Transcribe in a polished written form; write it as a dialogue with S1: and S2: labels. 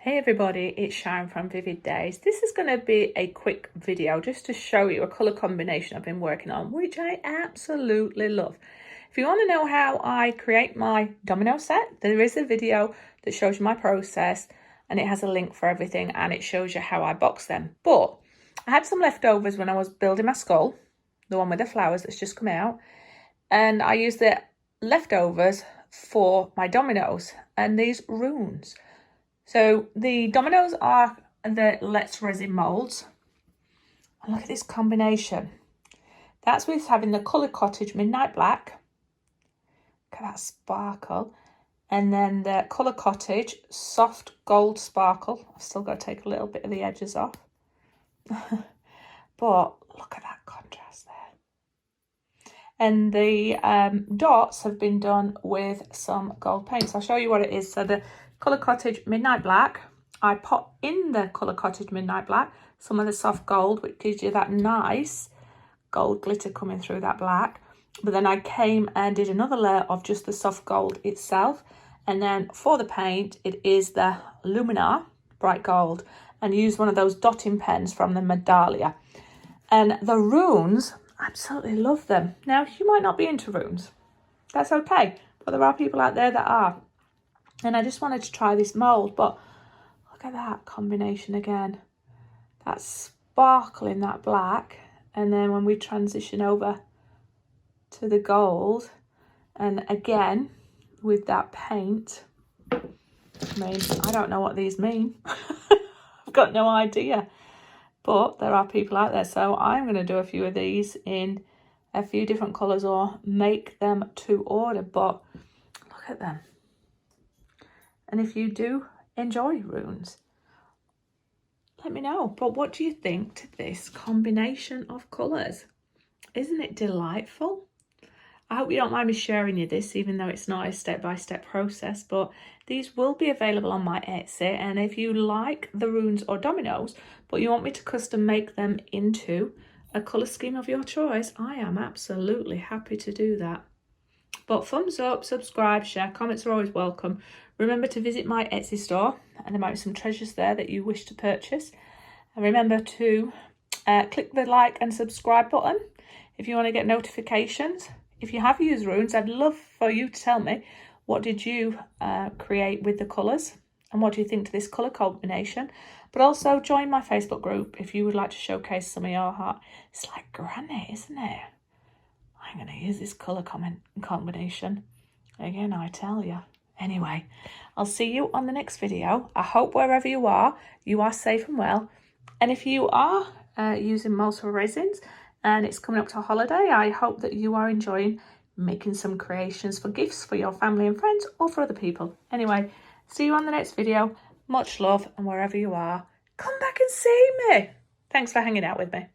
S1: Hey everybody, it's Sharon from Vivid Days. This is going to be a quick video just to show you a colour combination I've been working on, which I absolutely love. If you want to know how I create my domino set, there is a video that shows you my process and it has a link for everything and it shows you how I box them. But I had some leftovers when I was building my skull, the one with the flowers that's just come out, and I used the leftovers for my dominoes and these runes. So the dominoes are the Resin molds. And look at this combination. That's with having the Colour Cottage Midnight Black. Look at that sparkle. And then the Colour Cottage Soft Gold Sparkle. I've still got to take a little bit of the edges off. But look at that contrast there. And the dots have been done with some gold paint. So I'll show you what it is. So the Colour Cottage Midnight Black, I put in the Colour Cottage Midnight Black some of the soft gold, which gives you that nice gold glitter coming through that black. But then I came and did another layer of just the soft gold itself. And then for the paint, it is the Luminar Bright Gold, and used one of those dotting pens from the Medallia. And the runes, absolutely love them. Now, you might not be into runes. That's okay. But there are people out there that are. And I just wanted to try this mould, but look at that combination again. That sparkle in that black. And then when we transition over to the gold, and again, with that paint, I mean, I don't know what these mean. I've got no idea. But there are people out there, so I'm going to do a few of these in a few different colours or make them to order. But look at them. And if you do enjoy runes, let me know. But what do you think to this combination of colours? Isn't it delightful? I hope you don't mind me sharing you this, even though it's not a step-by-step process. But these will be available on my Etsy. And if you like the runes or dominoes, but you want me to custom make them into a colour scheme of your choice, I am absolutely happy to do that. But thumbs up, subscribe, share, comments are always welcome. Remember to visit my Etsy store, and there might be some treasures there that you wish to purchase. And remember to click the like and subscribe button if you want to get notifications. If you have used runes, I'd love for you to tell me, what did you create with the colours? And what do you think to this colour combination? But also join my Facebook group if you would like to showcase some of your art. It's like granite, isn't it? I'm going to use this colour combination. Again, I tell you. Anyway, I'll see you on the next video. I hope wherever you are safe and well. And if you are using multiple resins and it's coming up to a holiday, I hope that you are enjoying making some creations for gifts for your family and friends or for other people. Anyway, see you on the next video. Much love, and wherever you are, come back and see me. Thanks for hanging out with me.